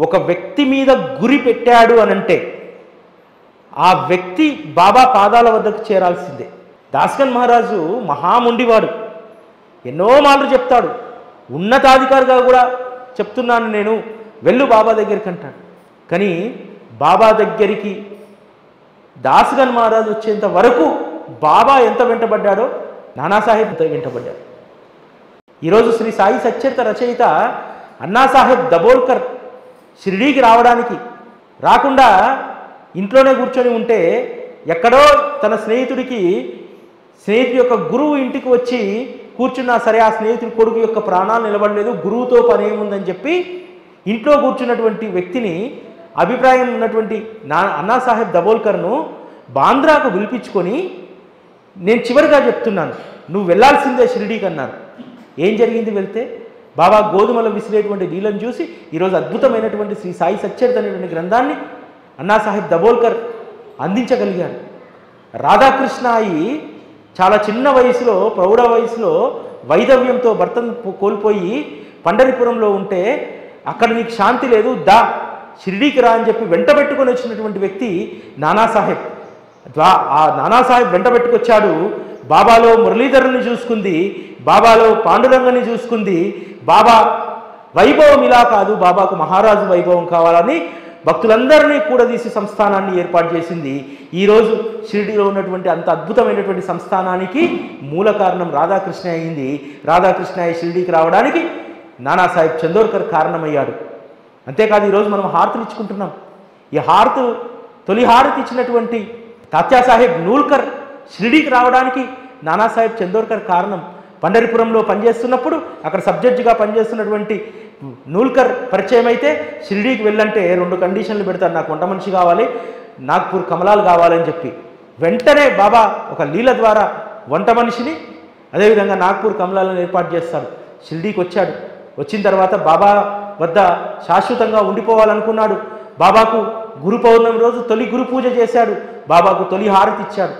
ఒక వ్యక్తి మీద గురి పెట్టాడు అనంటే ఆ వ్యక్తి బాబా పాదాల వద్దకు చేరాల్సిందే. దాస్గన్ మహారాజు మహాముండివాడు, ఎన్నో మాటలు చెప్తాడు, ఉన్నతాధికారిగా కూడా చెప్తున్నాను నేను, వెళ్ళు బాబా దగ్గరికి అంటాడు. కానీ బాబా దగ్గరికి దాస్గన్ మహారాజు వచ్చేంత వరకు బాబా ఎంత వెంటబడ్డాడో నానాసాహెబ్ ఎంత వెంటబడ్డాడు. ఈరోజు శ్రీ సాయి సచ్చరిత రచయిత అన్నాసాహెబ్ దబోల్కర్ షిరిడీకి రాకుండా ఇంట్లోనే కూర్చొని ఉంటే, ఎక్కడో తన స్నేహితుడి యొక్క గురువు ఇంటికి వచ్చి కూర్చున్నా సరే ఆ స్నేహితుడి కొడుకు యొక్క ప్రాణాలు నిలబడలేదు, గురువుతో పని ఏముందని చెప్పి ఇంట్లో కూర్చున్నటువంటి వ్యక్తిని, అభిప్రాయం ఉన్నటువంటి అన్నాసాహెబ్ దబోల్కర్ను బాంద్రాకు పిలిపించుకొని, నేను చివరిగా చెప్తున్నాను, నువ్వు వెళ్ళాల్సిందే షిరిడీకి అన్నారు. ఏం జరిగింది? వెళ్తే బాబా గోధుమలు విసిరేటువంటి నీళ్ళను చూసి ఈరోజు అద్భుతమైనటువంటి శ్రీ సాయి సచ్చరిత అనేటువంటి గ్రంథాన్ని అన్నాసాహెబ్ దబోల్కర్ అందించగలిగారు. రాధాకృష్ణాయి చాలా చిన్న వయసులో, ప్రౌఢ వయసులో వైధవ్యంతో భర్తను కోల్పోయి పండరిపురంలో ఉంటే, అక్కడ నీకు శాంతి లేదు, దా షిరిడీకి రా అని చెప్పి వెంటబెట్టుకొని వచ్చినటువంటి వ్యక్తి నానాసాహెబ్. ఆ నానాసాహెబ్ వెంటబెట్టుకొచ్చాడు. బాబాలో మురళీధరుని చూసుకుంది, బాబాలో పాండురంగని చూసుకుంది. బాబా వైభవం ఇలా కాదు, బాబాకు మహారాజు వైభవం కావాలని భక్తులందరినీ కూడదీసి సంస్థానాన్ని ఏర్పాటు చేసింది. ఈరోజు షిరిడీలో ఉన్నటువంటి అంత అద్భుతమైనటువంటి సంస్థానానికి మూల కారణం రాధాకృష్ణ అయింది. రాధాకృష్ణ షిరిడీకి రావడానికి నానాసాహెబ్ చందోర్కర్ కారణమయ్యాడు. అంతేకాదు ఈరోజు మనం హారతులు ఇచ్చుకుంటున్నాం. ఈ తొలి హారతి ఇచ్చినటువంటి తాత్యాసాహెబ్ నూల్కర్ షిరిడీకి రావడానికి నానాసాహెబ్ చందోర్కర్ కారణం. పండరిపురంలో పనిచేస్తున్నప్పుడు అక్కడ సబ్జెక్టుగా పనిచేస్తున్నటువంటి నూల్కర్ పరిచయం అయితే, షిరిడీకి వెళ్ళంటే 2 కండిషన్లు పెడతారు, నాకు వంట మనిషి కావాలి, నాగ్పూర్ కమలాలు కావాలని చెప్పి. వెంటనే బాబా ఒక లీల ద్వారా వంట మనిషిని, అదేవిధంగా నాగ్పూర్ కమలాలను ఏర్పాటు చేస్తాడు. షిరిడీకి వచ్చాడు. వచ్చిన తర్వాత బాబా వద్ద శాశ్వతంగా ఉండిపోవాలనుకున్నాడు. బాబాకు గురు పౌర్ణమి రోజు తొలి గురు పూజ చేశాడు. బాబాకు తొలి హారతి ఇచ్చాడు.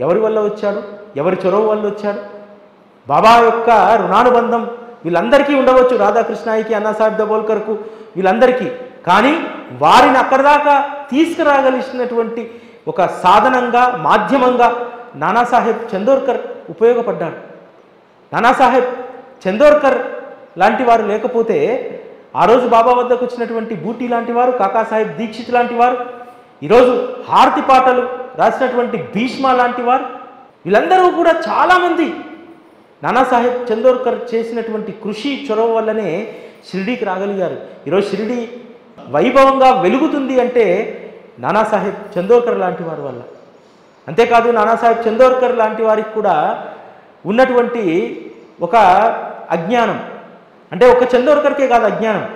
ఎవరి వల్ల వచ్చాడు? ఎవరి చొరవ వల్ల వచ్చాడు? బాబా యొక్క రుణానుబంధం వీళ్ళందరికీ ఉండవచ్చు, రాధాకృష్ణాయికి, అన్నాసాహెబ్ దబోల్కర్కు, వీళ్ళందరికీ. కానీ వారిని అక్కడి దాకా తీసుకురాగలిసినటువంటి ఒక సాధనంగా, మాధ్యమంగా నానాసాహెబ్ చందోర్కర్ ఉపయోగపడ్డాడు. నానాసాహెబ్ చందోర్కర్ లాంటి వారు లేకపోతే ఆ రోజు బాబా వద్దకు వచ్చినటువంటి బూటీ లాంటి వారు, కాకాసాహెబ్ దీక్షిత్ లాంటి వారు, ఈరోజు హారతి పాటలు రాసినటువంటి భీష్మ లాంటి వారు, వీళ్ళందరూ కూడా చాలామంది నానాసాహెబ్ చందోర్కర్ చేసినటువంటి కృషి చొరవ వల్లనే షిరిడీకి రాగలిగారు. ఈరోజు షిరిడీ వైభవంగా వెలుగుతుంది అంటే నానాసాహెబ్ చందోర్కర్ లాంటి వారి వల్ల. అంతేకాదు నానాసాహెబ్ చందోర్కర్ లాంటి వారికి కూడా ఉన్నటువంటి ఒక అజ్ఞానం, అంటే ఒక చందోర్కర్కే కాదు అజ్ఞానం,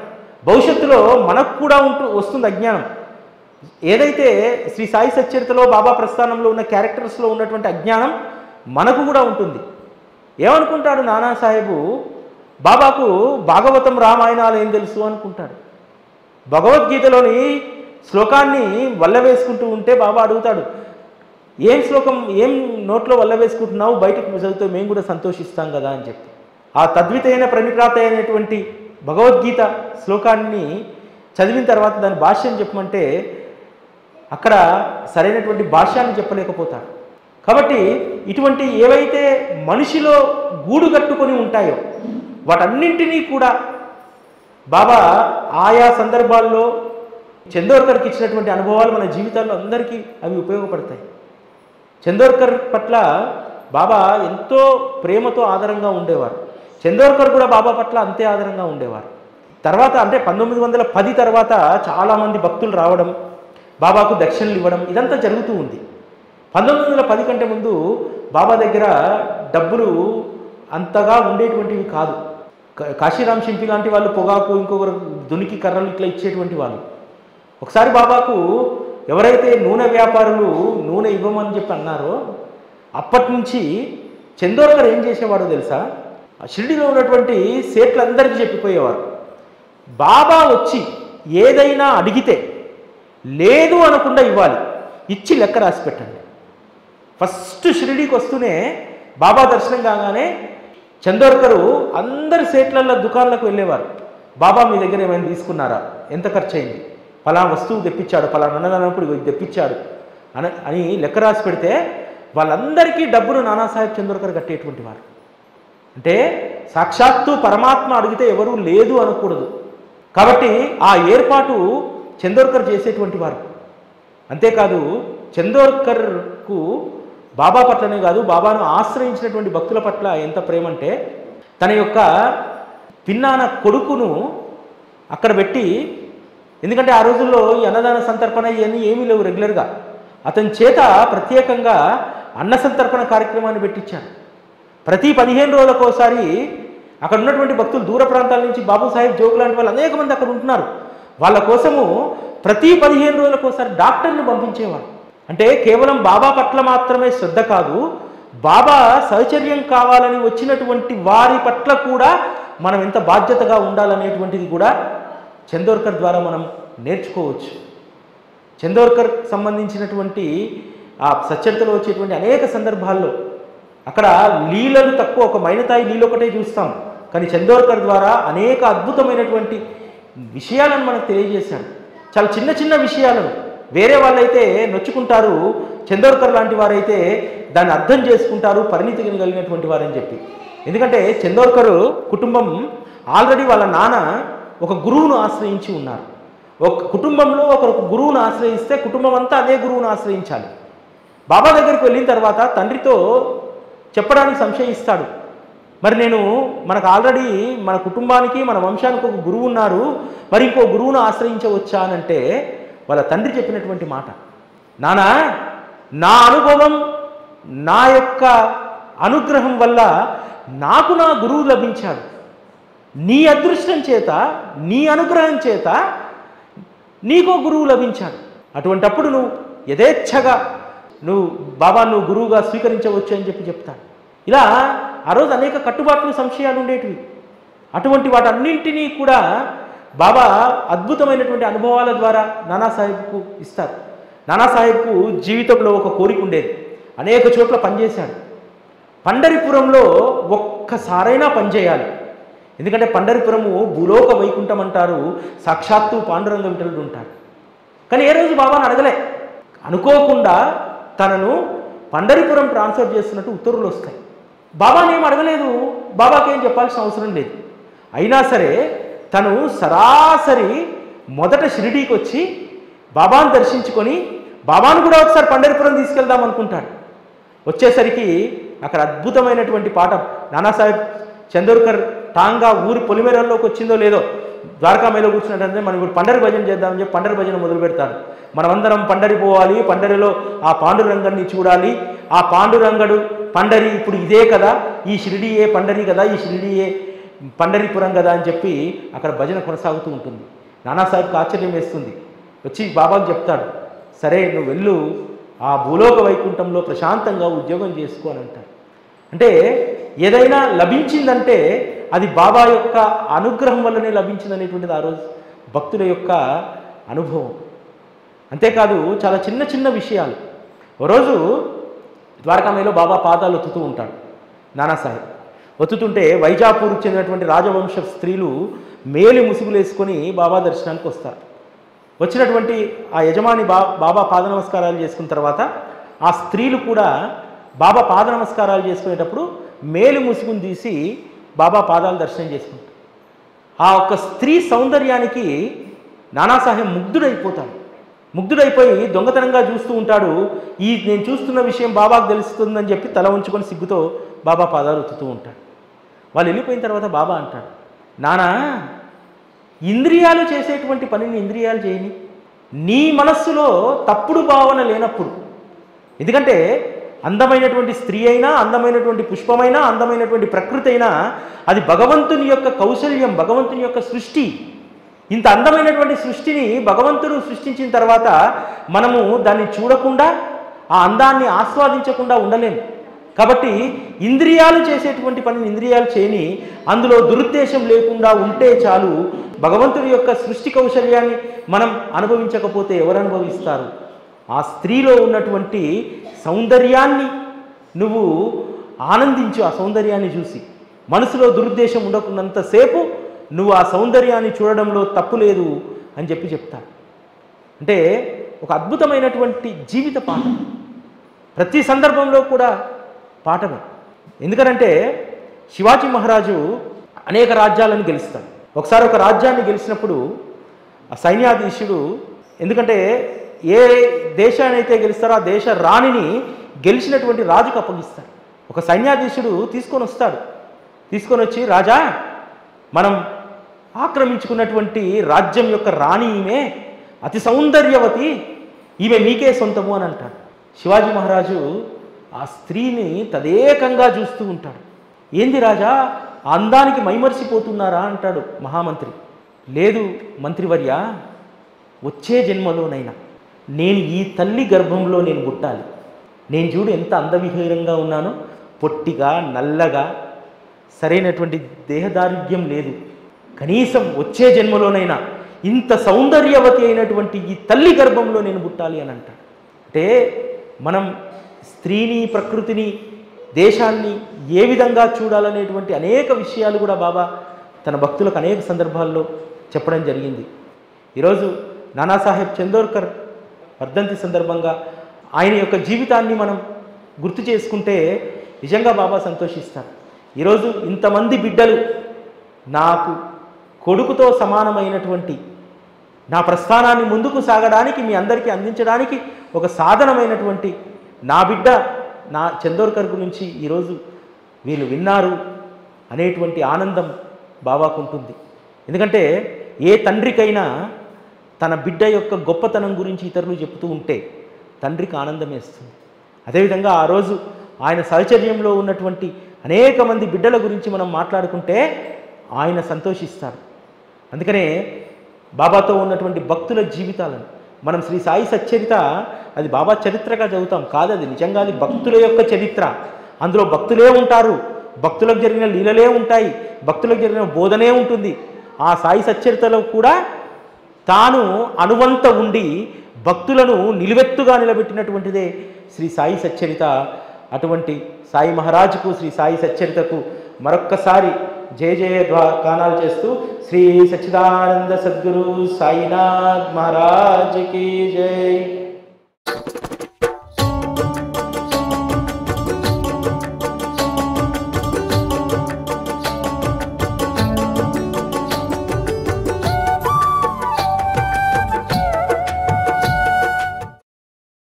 భవిష్యత్తులో మనకు కూడా వస్తుంది అజ్ఞానం. ఏదైతే శ్రీ సాయి సచ్చరితలో బాబా ప్రస్థానంలో ఉన్న క్యారెక్టర్స్లో ఉన్నటువంటి అజ్ఞానం మనకు కూడా ఉంటుంది. ఏమనుకుంటాడు నానాసాహెబు? బాబాకు భాగవతం రామాయణాలు ఏం తెలుసు అనుకుంటాడు. భగవద్గీతలోని శ్లోకాన్ని వల్ల వేసుకుంటూ ఉంటే బాబా అడుగుతాడు, ఏం శ్లోకం, ఏం నోట్లో వల్ల వేసుకుంటున్నావు, బయటకు చదివితే మేము కూడా సంతోషిస్తాం కదా అని చెప్పి. ఆ తద్వితైన ప్రణిప్రాత అయినటువంటి భగవద్గీత శ్లోకాన్ని చదివిన తర్వాత దాని భాష్యం చెప్పమంటే అక్కడ సరైనటువంటి భాష్యాన్ని చెప్పలేకపోతాడు. కాబట్టి ఇటువంటి ఏవైతే మనిషిలో గూడు కట్టుకొని ఉంటాయో వాటన్నింటినీ కూడా బాబా ఆయా సందర్భాల్లో చందోర్కర్కి ఇచ్చినటువంటి అనుభవాలు మన జీవితాల్లో అందరికీ అవి ఉపయోగపడతాయి. చందోర్కర్ పట్ల బాబా ఎంతో ప్రేమతో ఆదరంగా ఉండేవారు. చందోర్కర్ కూడా బాబా పట్ల అంతే ఆదరంగా ఉండేవారు. తర్వాత అంటే 1910 తర్వాత చాలామంది భక్తులు రావడం, బాబాకు దక్షిణలు ఇవ్వడం, ఇదంతా జరుగుతూ ఉంది. 1910 కంటే ముందు బాబా దగ్గర డబ్బులు అంతగా ఉండేటువంటివి కాదు. కాశీరామ్ షింపి లాంటి వాళ్ళు పొగాకు, ఇంకొకరు దునికి కర్రలు ఇట్లా ఇచ్చేటువంటి వాళ్ళు. ఒకసారి బాబాకు ఎవరైతే నూనె వ్యాపారులు నూనె ఇవ్వమని చెప్పి అన్నారో అప్పటి నుంచి చందోర్కర్ ఏం చేసేవాడో తెలుసా? షిరిడిలో ఉన్నటువంటి సేట్లందరికీ చెప్పిపోయేవారు, బాబా వచ్చి ఏదైనా అడిగితే లేదు అనకుండా ఇవ్వాలి, ఇచ్చి లెక్క రాసి పెట్టండి. ఫస్ట్ షిరిడీకి వస్తూనే బాబా దర్శనం కాగానే చందోర్కరు అందరి సేట్లల్లో దుకాణాలకు వెళ్ళేవారు. బాబా మీ దగ్గర ఏమైనా తీసుకున్నారా, ఎంత ఖర్చు అయింది, పలానా వస్తువు తెప్పించాడు, పలానా అన్నదానప్పుడు ఇది తెప్పించాడు అని లెక్క రాసి పెడితే వాళ్ళందరికీ డబ్బును నానాసాహెబ్ చందోర్కర్ కట్టేటువంటి వారు. అంటే సాక్షాత్తు పరమాత్మ అడిగితే ఎవరూ లేదు అనకూడదు. కాబట్టి ఆ ఏర్పాటు చందోర్కర్ చేసేటువంటి వారు. అంతేకాదు చందోర్కర్కు బాబా పట్లనే కాదు, బాబాను ఆశ్రయించినటువంటి భక్తుల పట్ల ఎంత ప్రేమ అంటే తన యొక్క పిన్నాన కొడుకును అక్కడ పెట్టి, ఎందుకంటే ఆ రోజుల్లో ఈ అన్నదాన సంతర్పణ ఇవన్నీ ఏమీ లేవు రెగ్యులర్గా, అతని చేత ప్రత్యేకంగా అన్న సంతర్పణ కార్యక్రమాన్ని పెట్టించారు. ప్రతి 15 రోజులకోసారి అక్కడ ఉన్నటువంటి భక్తులు దూర ప్రాంతాల నుంచి బాబుసాహెబ్ జోగు లాంటి వాళ్ళు అనేక మంది అక్కడ ఉంటున్నారు, వాళ్ళ కోసము ప్రతి 15 రోజులకోసారి డాక్టర్ని పంపించేవారు. అంటే కేవలం బాబా పట్ల మాత్రమే శ్రద్ధ కాదు, బాబా సహచర్యం కావాలని వచ్చినటువంటి వారి పట్ల కూడా మనం ఎంత బాధ్యతగా ఉండాలనేటువంటిది కూడా చందోర్కర్ ద్వారా మనం నేర్చుకోవచ్చు. చందోర్కర్ సంబంధించినటువంటి ఆ సచ్చరితలో వచ్చేటువంటి అనేక సందర్భాల్లో అక్కడ లీలలు తక్కువ, ఒక మైనతాయి లీల ఒకటే చూస్తాం, కానీ చందోర్కర్ ద్వారా అనేక అద్భుతమైనటువంటి విషయాలను మనకు తెలియజేశాడు. చాలా చిన్న చిన్న విషయాలను వేరే వాళ్ళైతే నొచ్చుకుంటారు, చందోర్కర్ లాంటి వారైతే దాన్ని అర్థం చేసుకుంటారు, పరిణితి కలిగినటువంటి వారని చెప్పి. ఎందుకంటే చందోర్కర్ కుటుంబం ఆల్రెడీ వాళ్ళ నాన్న ఒక గురువును ఆశ్రయించి ఉన్నారు. ఒక కుటుంబంలో ఒకరు గురువును ఆశ్రయిస్తే కుటుంబం అంతా అదే గురువును ఆశ్రయించాలి. బాబా దగ్గరికి వెళ్ళిన తర్వాత తండ్రితో చెప్పడానికి సంశయిస్తాడు, మరి నేను మనకు ఆల్రెడీ మన కుటుంబానికి మన వంశానికి ఒక గురువు ఉన్నారు, మరి ఇంకో గురువును ఆశ్రయించవచ్చా అని అంటే వాళ్ళ తండ్రి చెప్పినటువంటి మాట, నానా నా అనుభవం నా యొక్క అనుగ్రహం వల్ల నాకు నా గురువు లభించాడు, నీ అదృష్టం చేత నీ అనుగ్రహం చేత నీకో గురువు లభించాడు, అటువంటప్పుడు నువ్వు యథేచ్ఛగా నువ్వు గురువుగా స్వీకరించవచ్చు అని చెప్తాడు. ఇలా ఆ రోజు అనేక కట్టుబాట్లు సంశయాలు ఉండేటివి. అటువంటి వాటన్నింటినీ కూడా బాబా అద్భుతమైనటువంటి అనుభవాల ద్వారా నానాసాహెబ్కు ఇస్తారు. నానాసాహెబ్కు జీవితంలో ఒక కోరిక ఉండేది, అనేక చోట్ల పనిచేశాడు. పండరిపురంలో ఒక్కసారైనా పనిచేయాలి, ఎందుకంటే పండరిపురము భూలోక వైకుంఠం అంటారు, సాక్షాత్తు పాండురంగ విఠలుడు ఉంటారు. కానీ ఏ రోజు బాబాను అడగలే, అనుకోకుండా తనను పండరిపురం ట్రాన్స్ఫర్ చేస్తున్నట్టు ఉత్తర్వులు వస్తాయి. బాబానేం అడగలేదు, బాబాకేం చెప్పాల్సిన అవసరం లేదు. అయినా సరే తను సరాసరి మొదట షిరిడీకి వచ్చి బాబాను దర్శించుకొని బాబాను కూడా ఒకసారి పండరిపురం తీసుకెళ్దాం అనుకుంటాడు. వచ్చేసరికి అక్కడ అద్భుతమైనటువంటి పాఠం, నానాసాహెబ్ చందోర్కర్ టాంగా ఊరి పొలిమేరల్లోకి వచ్చిందో లేదో ద్వారకామేలో కూర్చున్నట్టంటే మనం ఇప్పుడు పండరి భజన చేద్దామని చెప్పి పండరి భజన మొదలు పెడతాడు. మనమందరం పండరి పోవాలి, పండరిలో ఆ పాండురంగడిని చూడాలి, ఆ పాండురంగడు పండరి ఇప్పుడు ఇదే కదా, ఈ షిరిడీయే పండరి కదా, ఈ షిరిడీయే పండరిపురం కదా అని చెప్పి అక్కడ భజన కొనసాగుతూ ఉంటుంది. నానాసాహెబ్కి ఆశ్చర్యం వేస్తుంది, వచ్చి బాబాకు చెప్తాడు, సరే నువ్వు వెళ్ళు, ఆ భూలోక వైకుంఠంలో ప్రశాంతంగా ఉద్యోగం చేసుకో అని అంటారు. అంటే ఏదైనా లభించిందంటే అది బాబా యొక్క అనుగ్రహం వల్లనే లభించిందనేటువంటిది ఆ రోజు భక్తుల యొక్క అనుభవం. అంతేకాదు చాలా చిన్న చిన్న విషయాలు. ఓ రోజు ద్వారకామేలో బాబా పాదాలు ఒత్తుతూ ఉంటాడు నానాసాహెబ్. ఒత్తుతుంటే వైజాపూర్కి చెందినటువంటి రాజవంశ స్త్రీలు మేలి ముసుగులు వేసుకొని బాబా దర్శనానికి వస్తారు. వచ్చినటువంటి ఆ యజమాని బాబా పాద నమస్కారాలు చేసుకున్న తర్వాత ఆ స్త్రీలు కూడా బాబా పాద నమస్కారాలు చేసుకునేటప్పుడు మేలు ముసుగును తీసి బాబా పాదాలు దర్శనం చేసుకుంటారు. ఆ ఒక్క స్త్రీ సౌందర్యానికి నానాసాహెబ్ ముగ్ధుడైపోయి దొంగతనంగా చూస్తూ ఉంటాడు. నేను చూస్తున్న విషయం బాబాకు తెలుస్తుందని చెప్పి తల ఉంచుకొని సిగ్గుతో బాబా పాదాలు ఒత్తుతూ ఉంటాడు. వాళ్ళు వెళ్ళిపోయిన తర్వాత బాబా అంటాడు, నానా ఇంద్రియాలు చేసేటువంటి పనిని ఇంద్రియాలు చేయని, నీ మనస్సులో తప్పుడు భావన లేనప్పుడు, ఎందుకంటే అందమైనటువంటి స్త్రీ అయినా, అందమైనటువంటి పుష్పమైనా, అందమైనటువంటి ప్రకృతి అయినా అది భగవంతుని యొక్క కౌశల్యం, భగవంతుని యొక్క సృష్టి. ఇంత అందమైనటువంటి సృష్టిని భగవంతుడు సృష్టించిన తర్వాత మనము దాన్ని చూడకుండా, ఆ అందాన్ని ఆస్వాదించకుండా ఉండలేము. కాబట్టి ఇంద్రియాలు చేసేటువంటి పనిని ఇంద్రియాలు చేయని అందులో దురుద్దేశం లేకుండా ఉంటే చాలు. భగవంతుడి యొక్క సృష్టి కౌశల్యాన్ని మనం అనుభవించకపోతే ఎవరు అనుభవిస్తారు? ఆ స్త్రీలో ఉన్నటువంటి సౌందర్యాన్ని నువ్వు ఆనందించు. ఆ సౌందర్యాన్ని చూసి మనసులో దురుద్దేశం ఉండకున్నంతసేపు నువ్వు ఆ సౌందర్యాన్ని చూడడంలో తప్పు లేదు అని చెప్తాడు. అంటే ఒక అద్భుతమైనటువంటి జీవిత పాఠం. ప్రతి సందర్భంలో కూడా పాఠమే. ఎందుకనంటే శివాజీ మహారాజు అనేక రాజ్యాలను గెలుస్తాడు. ఒకసారి ఒక రాజ్యాన్ని గెలిచినప్పుడు ఆ సైన్యాధీశుడు, ఎందుకంటే ఏ దేశాన్ని అయితే గెలుస్తారో ఆ దేశ రాణిని గెలిచినటువంటి రాజుకు అప్పగిస్తాడు. ఒక సైన్యాధీశుడు తీసుకొని వచ్చి, రాజా, మనం ఆక్రమించుకున్నటువంటి రాజ్యం యొక్క రాణి ఈమె అతి సౌందర్యవతి, ఈమె మీకే సొంతము అని అంటాడు. శివాజీ మహారాజు ఆ స్త్రీని తదేకంగా చూస్తూ ఉంటాడు. ఏంది రాజా, ఆ అందానికి మైమరిసిపోతున్నారా అంటాడు మహామంత్రి. లేదు మంత్రివర్య, వచ్చే జన్మలోనైనా నేను ఈ తల్లి గర్భంలో నేను పుట్టాలి. నేను చూడు ఎంత అందవిహీనంగా ఉన్నానో, పొట్టిగా నల్లగా, సరైనటువంటి దేహదారుఢ్యం లేదు. కనీసం వచ్చే జన్మలోనైనా ఇంత సౌందర్యవతి అయినటువంటి ఈ తల్లి గర్భంలో నేను పుట్టాలి అని అంటాడు. అంటే మనం స్త్రీని, ప్రకృతిని, దేశాన్ని ఏ విధంగా చూడాలనేటువంటి అనేక విషయాలు కూడా బాబా తన భక్తులకు అనేక సందర్భాల్లో చెప్పడం జరిగింది. ఈరోజు నానాసాహెబ్ చందోర్కర్ వర్ధంతి సందర్భంగా ఆయన యొక్క జీవితాన్ని మనం గుర్తు చేసుకుంటే నిజంగా బాబా సంతోషిస్తారు. ఈరోజు ఇంతమంది బిడ్డలు నాకు కొడుకుతో సమానమైనటువంటి నా ప్రస్థానాన్ని ముందుకు సాగడానికి, మీ అందరికీ అందించడానికి ఒక సాధనమైనటువంటి నా బిడ్డ నా చందోర్కర్ గురించి ఈరోజు వీళ్ళు విన్నారు అనేటువంటి ఆనందం బాబాకు ఉంటుంది. ఎందుకంటే ఏ తండ్రికైనా తన బిడ్డ యొక్క గొప్పతనం గురించి ఇతరులు చెప్తూ ఉంటే తండ్రికి ఆనందం వేస్తుంది. అదేవిధంగా ఆ రోజు ఆయన సహచర్యంలో ఉన్నటువంటి అనేక మంది బిడ్డల గురించి మనం మాట్లాడుకుంటే ఆయన సంతోషిస్తారు. అందుకనే బాబాతో ఉన్నటువంటి భక్తుల జీవితాలను మనం శ్రీ సాయి సచ్చరిత అది బాబా చరిత్రగా చదువుతాం కాదు, అది నిజంగా అది భక్తుల యొక్క చరిత్ర. అందులో భక్తులే ఉంటారు, భక్తులకు జరిగిన లీలలే ఉంటాయి, భక్తులకు జరిగిన బోధనే ఉంటుంది. ఆ సాయి సచ్చరితలో కూడా తాను అనువంత ఉండి భక్తులను నిలువెత్తుగా నిలబెట్టినటువంటిదే శ్రీ సాయి సచ్చరిత. అటువంటి సాయి మహారాజుకు, శ్రీ సాయి సచ్చరితకు మరొక్కసారి జయ జయ గానాలు చేస్తూ శ్రీ సచ్చిదానంద సద్గురు సాయినాథ్ మహారాజ్ की जय।